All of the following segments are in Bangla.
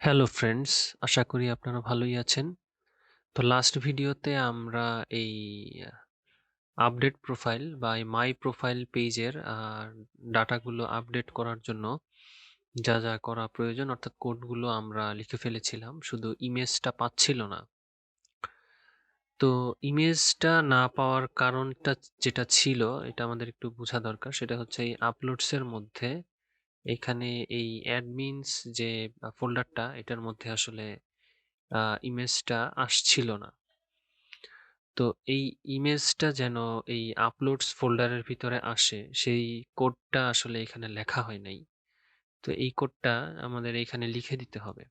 হ্যালো ফ্রেন্ডস, আশা করি আপনারা ভালোই আছেন। তো লাস্ট ভিডিওতে আমরা এই আপডেট প্রোফাইল বা এই মাই প্রোফাইল পেজের ডাটাগুলো আপডেট করার জন্য যা যা করা প্রয়োজন অর্থাৎ কোডগুলো আমরা লিখে ফেলেছিলাম, শুধু ইমেজটা পাচ্ছিল না। তো ইমেজটা না পাওয়ার কারণটা যেটা ছিল, এটা আমাদের একটু বোঝা দরকার। সেটা হচ্ছে এই আপলোডসের মধ্যে এখানে এই অ্যাডমিনস যে ফোল্ডারটা, এটার মধ্যে আসলে ইমেজটা আসছিল না। তো এই ইমেজটা যেন এই আপলোডস ফোল্ডারের ভিতরে আসে, সেই কোডটা আসলে এখানে লেখা হয় নাই। তো এই কোডটা আমাদের এখানে লিখে দিতে হবে।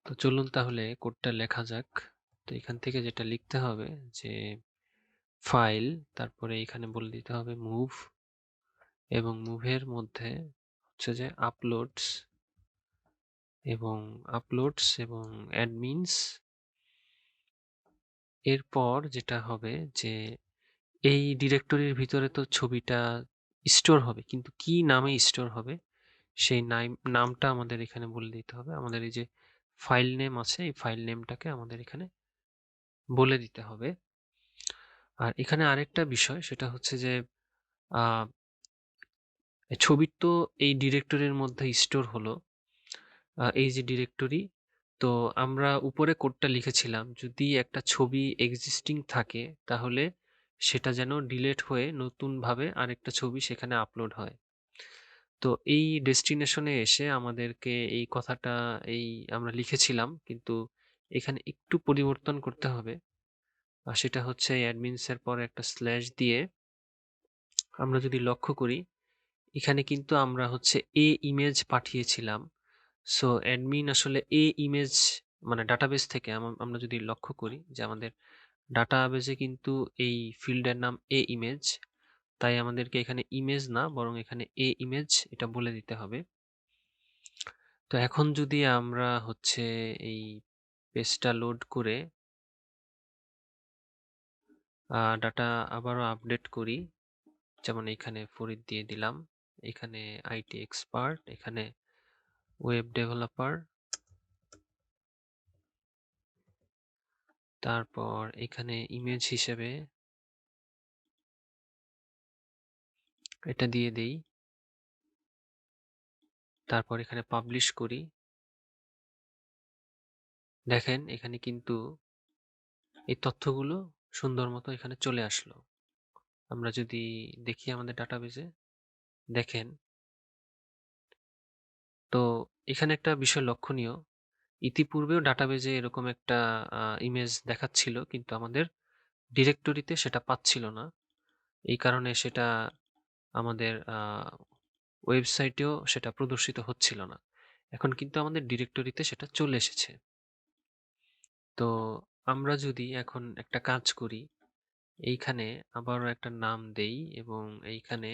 তো চলুন তাহলে কোডটা লেখা যাক। তো এখান থেকে যেটা লিখতে হবে যে ফাইল, তারপরে এখানে বলে দিতে হবে মুভ, এবং মুভের মধ্যে হচ্ছে যে আপলোডস এবং অ্যাডমিনস। এরপর যেটা হবে যে এই ডিরেক্টরির ভিতরে তো ছবিটা স্টোর হবে, কিন্তু কি নামে স্টোর হবে সেই নামটা আমাদের এখানে বলে দিতে হবে। আমাদের এই যে ফাইল নেম আছে, এই ফাইল নেমটাকে আমাদের এখানে বলে দিতে হবে। আর এখানে আরেকটা বিষয়, সেটা হচ্ছে যে আহ ছবি তো এই ডিরেক্টরির মধ্যে স্টোর হলো, এই যে ডিরেক্টরি। তো আমরা উপরে কোডটা লিখেছিলাম, যদি একটা ছবি এক্সিস্টিং থাকে তাহলে সেটা যেন ডিলিট হয়ে নতুনভাবে আরেকটা ছবি সেখানে আপলোড হয়। তো এই ডেস্টিনেশনে এসে আমাদেরকে এই কথাটা এই আমরা লিখেছিলাম, কিন্তু এখানে একটু পরিবর্তন করতে হবে। আর সেটা হচ্ছে অ্যাডমিনস এর পরে একটা স্ল্যাশ দিয়ে আমরা যদি লক্ষ্য করি, এখানে কিন্তু আমরা হচ্ছে এ ইমেজ পাঠিয়েছিলাম। সো অ্যাডমিন আসলে এ ইমেজ মানে ডাটাবেস থেকে আমরা যদি লক্ষ্য করি যে আমাদের ডাটাবেসে কিন্তু এই ফিল্ডের নাম এ ইমেজ, তাই আমাদেরকে এখানে ইমেজ না বরং এখানে এ ইমেজ এটা বলে দিতে হবে। তো এখন যদি আমরা হচ্ছে এই পেজটা লোড করে ডাটা আবারও আপডেট করি, যেমন এখানে ফরিদ দিয়ে দিলাম, এখানে আইটি এক্সপার্ট, এখানে ওয়েব ডেভেলপার, তারপর এখানে ইমেজ হিসেবে এটা দিয়ে দেই, তারপর এখানে পাবলিশ করি। দেখেন এখানে কিন্তু এই তথ্যগুলো সুন্দর মতো এখানে চলে আসলো। আমরা যদি দেখি আমাদের ডাটাবেজে, দেখেন তো এখানে একটা বিষয় লক্ষণীয়, ইতিপূর্বেও ডাটাবেজে এরকম একটা ইমেজ দেখাচ্ছিল, কিন্তু আমাদের ডিরেক্টরিতে সেটা পাচ্ছিল না। এই কারণে সেটা আমাদের ওয়েবসাইটেও সেটা প্রদর্শিত হচ্ছিল না। এখন কিন্তু আমাদের ডিরেক্টরিতে সেটা চলে এসেছে। তো আমরা যদি এখন একটা কাজ করি, এইখানে আবারও একটা নাম দেই, এবং এইখানে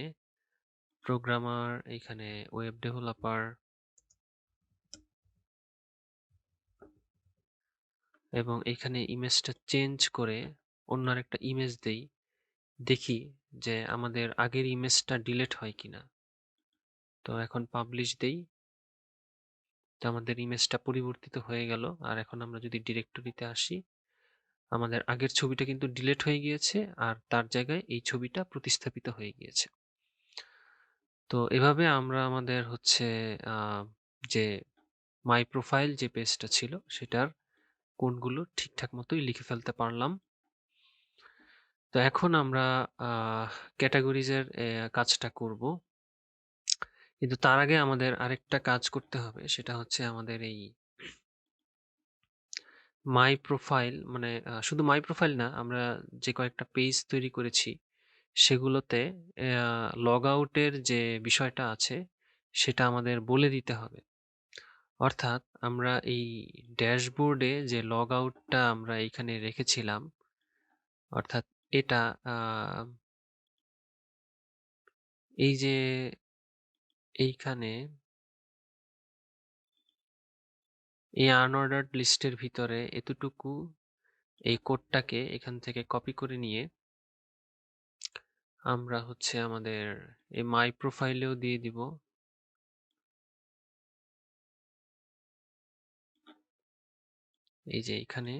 প্রোগ্রামার, এইখানে ওয়েব ডেভেলপার, এবং এইখানে ইমেজটা চেঞ্জ করে অন্য আরেকটা ইমেজ দেই, দেখি যে আমাদের আগের ইমেজটা ডিলিট হয় কিনা। তো এখন পাবলিশ দেই, তো আমাদের ইমেজটা পরিবর্তিত হয়ে গেল। আর এখন আমরা যদি ডিরেক্টরিতে আসি, আমাদের আগের ছবিটা কিন্তু ডিলিট হয়ে গিয়েছে, আর তার জায়গায় এই ছবিটা প্রতিস্থাপিত হয়ে গিয়েছে। তো এভাবে আমরা আমাদের হচ্ছে যে মাই প্রোফাইল যে পেজটা ছিল সেটার কোডগুলো ঠিকঠাক মতোই লিখে ফেলতে পারলাম। তো এখন আমরা ক্যাটাগরিজের কাজটা করব, কিন্তু তার আগে আমাদের আরেকটা কাজ করতে হবে। সেটা হচ্ছে আমাদের এই মাই প্রোফাইল, মানে শুধু মাই প্রোফাইল না, আমরা যে কয়েকটা পেজ তৈরি করেছি সেগুলোতে লগ আউটের যে বিষয়টা আছে সেটা আমাদের বলে দিতে হবে। অর্থাৎ আমরা এই ড্যাশবোর্ডে যে লগ আউটটা আমরা এখানে রেখেছিলাম, অর্থাৎ এটা এই যে এইখানে এই আনঅর্ডার্ড লিস্টের ভিতরে এতটুকু এই কোডটাকে এখান থেকে কপি করে নিয়ে আমরা হচ্ছে আমাদের এই মাই প্রোফাইলেও দিয়ে দিব। এই যে এখানে,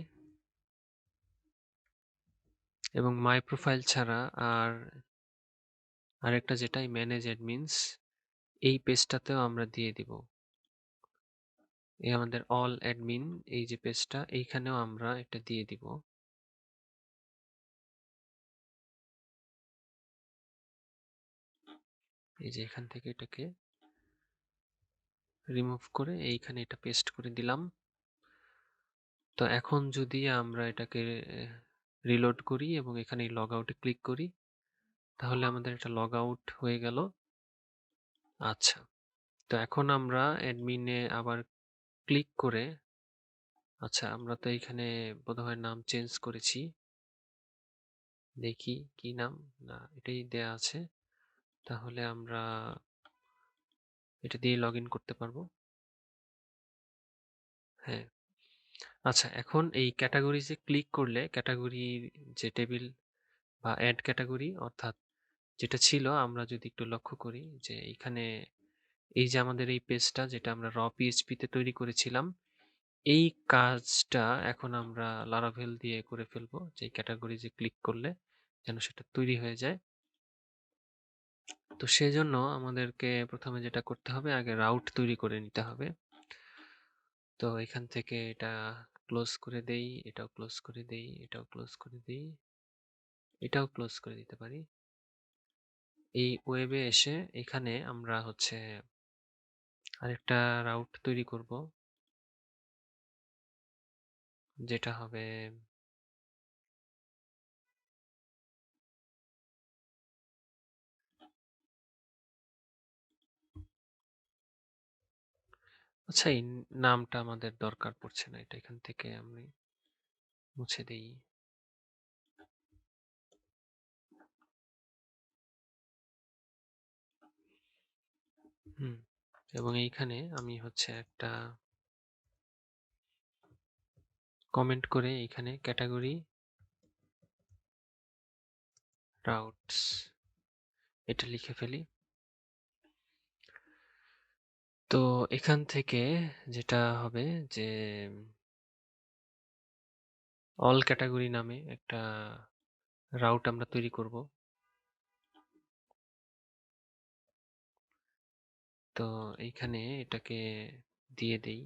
এবং মাই প্রোফাইল ছাড়া আরেকটা যেটাই ম্যানেজ অ্যাডমিনস, এই পেজটাতেও আমরা দিয়ে দিব। এই আমাদের অল অ্যাডমিন, এই যে পেজটা, এইখানেও আমরা এটা দিয়ে দিব। এই যে এখান থেকে এটাকে রিমুভ করে এইখানে এটা পেস্ট করে দিলাম। তো এখন যদি আমরা এটাকে রিলোড করি এবং এখানে লগ আউটে ক্লিক করি, তাহলে আমাদের এটা লগ আউট হয়ে গেল। আচ্ছা, তো এখন আমরা অ্যাডমিনে আবার ক্লিক করে, আচ্ছা আমরা তো এইখানে বোধহয় নাম চেঞ্জ করেছি, দেখি কি নাম, না এটাই দেয়া আছে, তাহলে আমরা এটা দিয়ে লগ ইন করতে পারবো। হ্যাঁ, আচ্ছা এখন এই ক্যাটাগরিজে ক্লিক করলে ক্যাটাগরির যে টেবিল বা অ্যাড ক্যাটাগরি, অর্থাৎ যেটা ছিল, আমরা যদি একটু লক্ষ্য করি যে এইখানে এই যে আমাদের এই পেজটা যেটা আমরা র পিএইচপি তে তৈরি করেছিলাম, এই কাজটা এখন আমরা লারাভেল দিয়ে করে ফেলবো, যে ক্যাটাগরিজে ক্লিক করলে যেন সেটা তৈরি হয়ে যায়। তো সেজন্য আমাদেরকে প্রথমে যেটা করতে হবে, আগে রাউট তৈরি করে নিতে হবে। তো এখান থেকে এটা ক্লোজ করে দেই, এটাও ক্লোজ করে দেই, এটাও ক্লোজ করে দেই, এটাও ক্লোজ করে দিতে পারি। এই ওয়েবে এসে এখানে আমরা হচ্ছে আরেকটা রাউট তৈরি করব, যেটা হবে আচ্ছা, এই নামটা আমাদের দরকার পড়ছে না, এটা এখান থেকে আমি মুছে দেই। হুম, এবং এইখানে আমি হচ্ছে একটা কমেন্ট করে এইখানে ক্যাটাগরি রাউটস এটা লিখে ফেলি। তো এখান থেকে যেটা হবে যে অল ক্যাটাগরি নামে একটা রাউট আমরা তৈরি করব। তো এইখানে এটাকে দিয়ে দেই,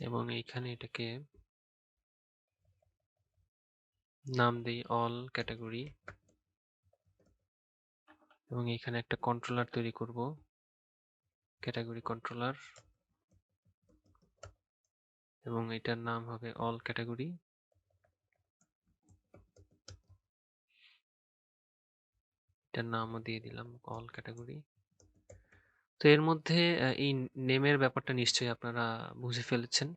এবং এইখানে এটাকে নাম দেই অল ক্যাটাগরি, এবং এইখানে একটা কন্ট্রোলার তৈরি করব, ক্যাটাগরি কন্ট্রোলার, এবং এটার নাম হবে অল ক্যাটাগরি। এটার নামও দিয়ে দিলাম অল ক্যাটাগরি। তো এর মধ্যে এই নেমের ব্যাপারটা নিশ্চয়ই আপনারা বুঝে ফেলেছেন,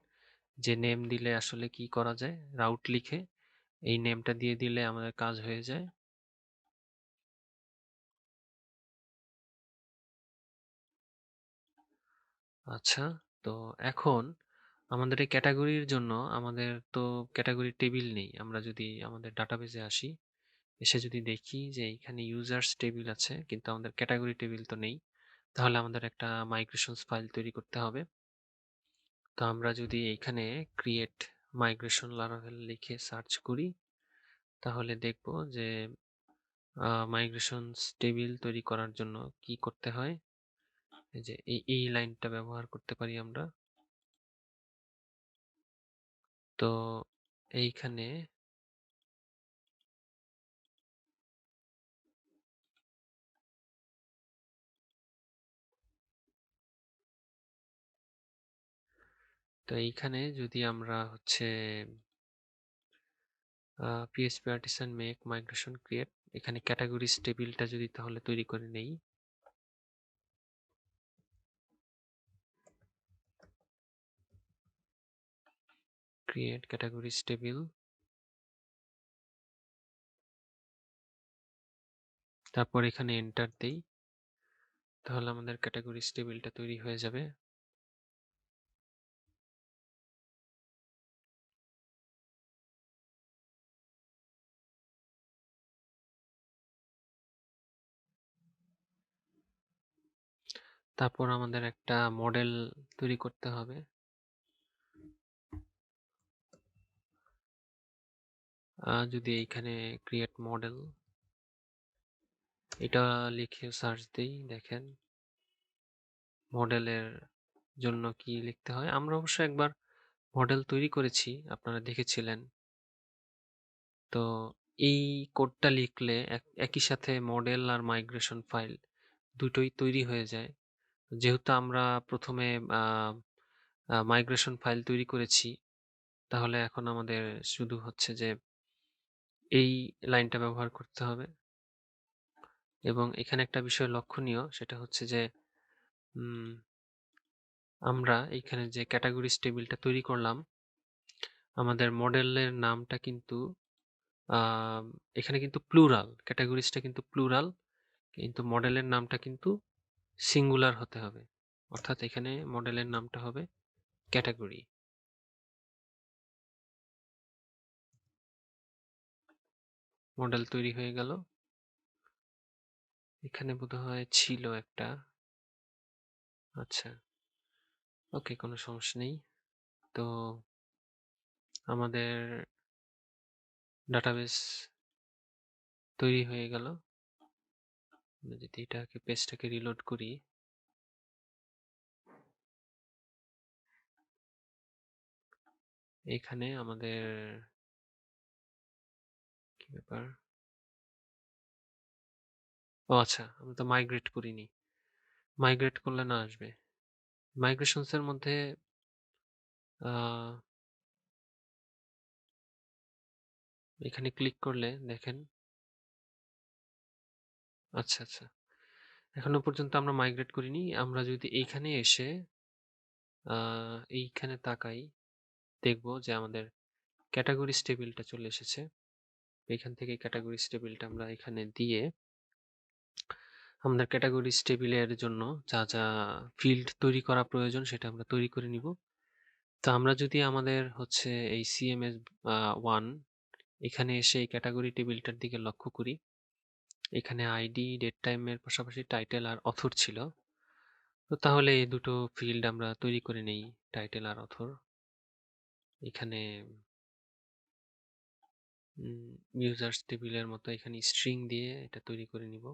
যে নেম দিলে আসলে কি করা যায়। রাউট লিখে এই নেমটা দিয়ে দিলে আমাদের কাজ হয়ে যায়। আচ্ছা, তো এখন আমাদের এই ক্যাটাগরির জন্য আমাদের তো ক্যাটাগরি টেবিল নেই। আমরা যদি আমাদের ডাটাবেজে আসি, এসে যদি দেখি যে এখানে ইউজার্স টেবিল আছে কিন্তু আমাদের ক্যাটাগরি টেবিল তো নেই, তাহলে আমাদের একটা মাইগ্রেশনস ফাইল তৈরি করতে হবে। তো আমরা যদি এইখানে ক্রিয়েট মাইগ্রেশন লারাভেল লিখে সার্চ করি, তাহলে দেখব যে মাইগ্রেশনস টেবিল তৈরি করার জন্য কি করতে হয়। এই যে এই লাইনটা ব্যবহার করতে পারি আমরা। তো এইখানে যদি আমরা হচ্ছে PHP artisan make migration create, এখানে ক্যাটাগরিজ টেবিলটা যদি তাহলে তৈরি করে নেই, ক্রিয়েট ক্যাটাগরিজ টেবিল, তারপর এখানে এন্টার দেই, তাহলে আমাদের ক্যাটাগরিজ টেবিলটা তৈরি হয়ে যাবে। তারপর আমাদের একটা মডেল তৈরি করতে হবে। যদি এইখানে ক্রিয়েট মডেল এটা লিখে সার্চ দিই, দেখেন মডেলের জন্য কি লিখতে হয়। আমরা অবশ্য একবার মডেল তৈরি করেছি, আপনারা দেখেছিলেন। তো এই কোডটা লিখলে একই সাথে মডেল আর মাইগ্রেশন ফাইল দুটোই তৈরি হয়ে যায়। যেহেতু আমরা প্রথমে মাইগ্রেশন ফাইল তৈরি করেছি, তাহলে এখন আমাদের শুধু হচ্ছে যে এই লাইনটা ব্যবহার করতে হবে। এবং এখানে একটা বিষয় লক্ষণীয়, সেটা হচ্ছে যে আমরা এইখানে যে ক্যাটাগরিজ টেবিলটা তৈরি করলাম, আমাদের মডেলের নামটা কিন্তু এখানে কিন্তু প্লুরাল, ক্যাটাগরিজটা কিন্তু প্লুরাল, কিন্তু মডেলের নামটা কিন্তু সিঙ্গুলার হতে হবে। অর্থাৎ এখানে মডেলের নামটা হবে ক্যাটাগরি। মডেল তৈরি হয়ে গেল। এখানে বোধহয় ছিল একটা, আচ্ছা ওকে, কোনো সমস্যা নেই। তো আমাদের ডাটাবেস তৈরি হয়ে গেল। যদি এটাকে পেজটাকে রিলোড করি, এখানে আমাদের কি ব্যাপার, ও আচ্ছা আমি তো মাইগ্রেট করিনি। মাইগ্রেট করলে না আসবে। মাইগ্রেশনস এর মধ্যে এখানে ক্লিক করলে দেখেন, আচ্ছা আচ্ছা, এখনো পর্যন্ত আমরা মাইগ্রেট করিনি। আমরা যদি এইখানে এসে এইখানে তাকাই, দেখব যে আমাদের ক্যাটাগরিজ টেবিলটা চলে এসেছে। এখান থেকে ক্যাটাগরিজ টেবিলটা আমরা এখানে দিয়ে আমাদের ক্যাটাগরিজ টেবিলের জন্য যা যা ফিল্ড তৈরি করা প্রয়োজন সেটা আমরা তৈরি করে নিব। তো আমরা যদি আমাদের হচ্ছে এই CMS 1 এখানে এসে এই ক্যাটাগরি টেবিলটার দিকে লক্ষ্য করি, এখানে আইডি, ডেট টাইমের পাশাপাশি টাইটেল আর অথর ছিল। তো তাহলে এই দুটো ফিল্ড আমরা তৈরি করে নেই, টাইটেল আর অথর। এখানে ইউজার্স টেবিলের মতো এখানে স্ট্রিং দিয়ে এটা তৈরি করে নিব।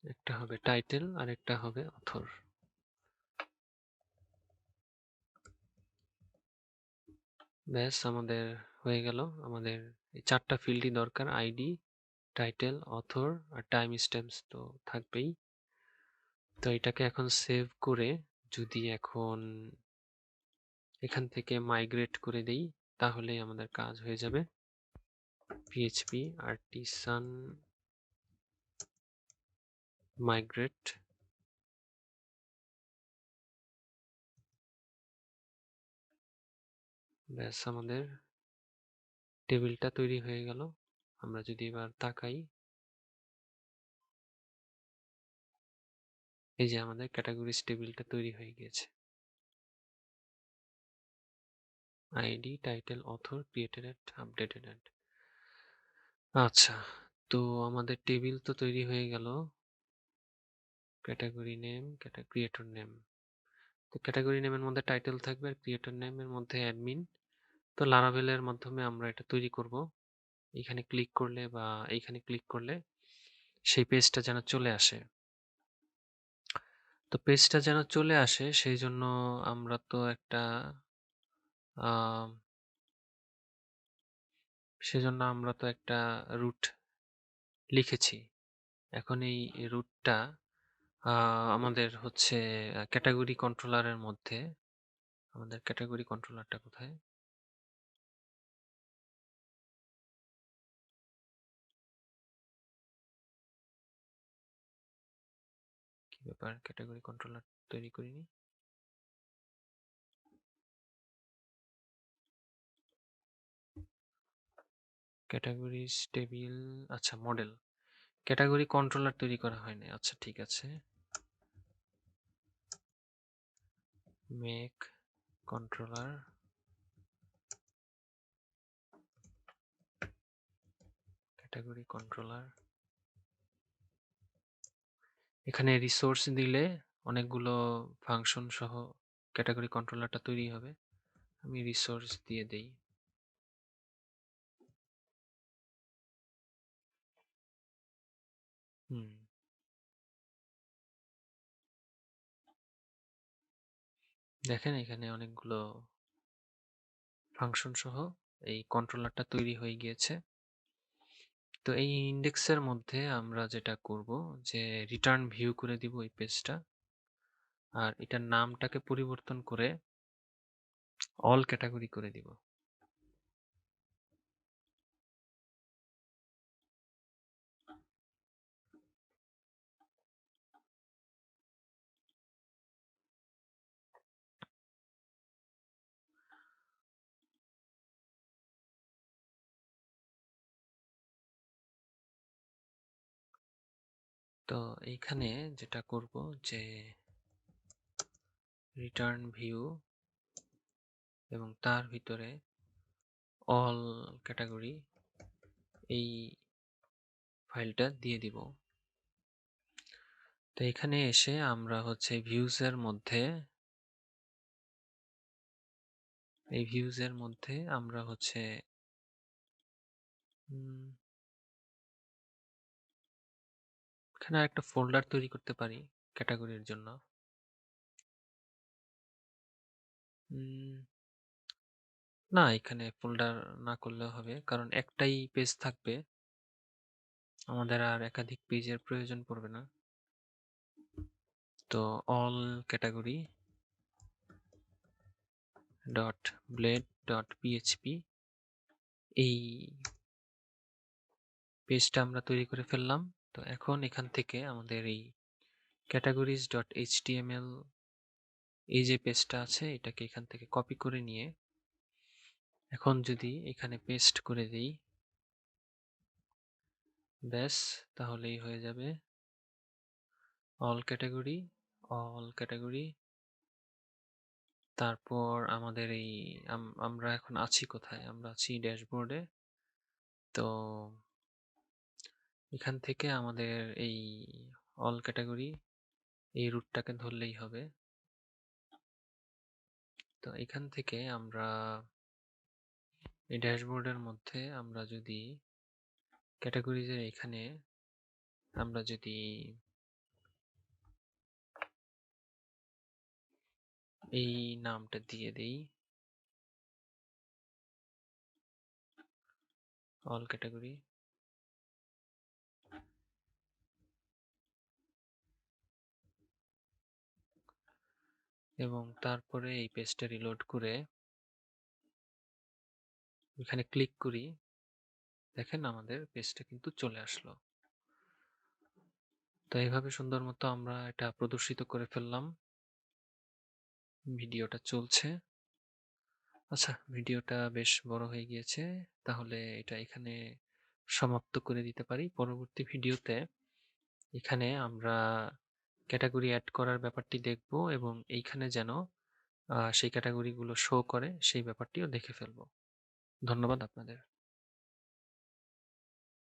একটা হবে টাইটেল আর একটা হবে অথর। ব্যাস আমাদের হয়ে গেল। আমাদের এই চারটা ফিল্ডই দরকার, আইডি, টাইটেল, অথর আর টাইম স্ট্যাম্পস তো থাকবেই। তো এটাকে এখন সেভ করে যদি এখন এখান থেকে মাইগ্রেট করে দেই, তাহলে আমাদের কাজ হয়ে যাবে। পিএইচপি আর্টিসান মাইগ্রেট, ব্যাস আমাদের টেবিলটা তৈরি হয়ে গেল। আমরা যদি এবার তাকাই, এই যে আমাদের ক্যাটাগরিজ টেবিলটা তৈরি হয়ে গিয়েছে। ID, title, author, created, updated. আচ্ছা, তো আমাদের টেবিল তো তৈরি হয়ে গেল। Category name, creator name. তো ক্যাটাগরি নেমের মধ্যে টাইটেল থাকবে আর ক্রিয়েটর নেমের মধ্যে অ্যাডমিন। তো লারাভেলের মাধ্যমে আমরা এটা তৈরি করব। এখানে ক্লিক করলে বা এইখানে ক্লিক করলে সেই পেজটা যেন চলে আসে। তো পেজটা যেন চলে আসে সেই জন্য আমরা তো একটা সেজন্য আমরা তো একটা রুট লিখেছি। এখন এই রুটটা আমাদের হচ্ছে ক্যাটাগরি কন্ট্রোলারের মধ্যে। আমাদের ক্যাটাগরি কন্ট্রোলারটা কোথায়? কি ব্যাপার, ক্যাটাগরি কন্ট্রোলার তৈরি করিনি? ক্যাটাগরিজ টেবিল, আচ্ছা মডেল, ক্যাটাগরি কন্ট্রোলার তৈরি করা হয়নি। আচ্ছা ঠিক আছে, make controller category controller। এখানে রিসোর্স দিলে অনেকগুলো ফাংশন সহ ক্যাটাগরি কন্ট্রোলারটা তৈরি হবে। আমি রিসোর্স দিয়ে দেই। দেখেন এখানে অনেকগুলো ফাংশন সহ এই কন্ট্রোলারটা তৈরি হয়ে গিয়েছে। তো এই ইন্ডেক্সের মধ্যে আমরা যেটা করব যে রিটার্ন ভিউ করে দিব এই পেজটা, আর এটার নামটাকে পরিবর্তন করে অল ক্যাটাগরি করে দিব। তো এইখানে যেটা করব যে রিটার্ন ভিউ এবং তার ভিতরে অল ক্যাটাগরি এই ফাইলটা দিয়ে দিব। তো এখানে এসে আমরা হচ্ছে ভিউজের মধ্যে আমরা হচ্ছে এখানে একটা ফোল্ডার তৈরি করতে পারি ক্যাটাগরির জন্য। না, এখানে ফোল্ডার না করলেও হবে, কারণ একটাই পেজ থাকবে, আমাদের আর একাধিক পেজের প্রয়োজন পড়বে না। তো all category dot blade dot PHP এই পেজটা আমরা তৈরি করে ফেললাম। তো এখন এখান থেকে আমাদের এই ক্যাটাগরিজ ডট এইচটিএমএল এই যে পেজটা আছে এটাকে এখান থেকে কপি করে নিয়ে এখন যদি এখানে পেস্ট করে দিই, ব্যাস তাহলেই হয়ে যাবে অল ক্যাটাগরি। তারপর আমাদের এই আমরা এখন আছি কোথায়? আমরা আছি ড্যাশবোর্ডে। তো এখান থেকে আমাদের এই অল ক্যাটাগরি এই রুটটাকে ধরলেই হবে। তো এখান থেকে আমরা এই ড্যাশবোর্ডের মধ্যে আমরা যদি ক্যাটাগরিজের এখানে আমরা যদি এই নামটা দিয়ে দেই অল ক্যাটাগরি, এবং তারপরে এই পেজটা রিলোড করে এখানে ক্লিক করি, দেখেন আমাদের পেজটা কিন্তু চলে আসলো। তো এইভাবে সুন্দর মতো আমরা এটা প্রদর্শিত করে ফেললাম। ভিডিওটা চলছে। আচ্ছা, ভিডিওটা বেশ বড় হয়ে গিয়েছে, তাহলে এটা এখানে সমাপ্ত করে দিতে পারি। পরবর্তী ভিডিওতে এখানে আমরা ক্যাটাগরি অ্যাড করার ব্যাপারটি দেখব এবং এইখানে যেন সেই ক্যাটাগরিগুলো শো করে সেই ব্যাপারটিও দেখে ফেলবো। ধন্যবাদ আপনাদের।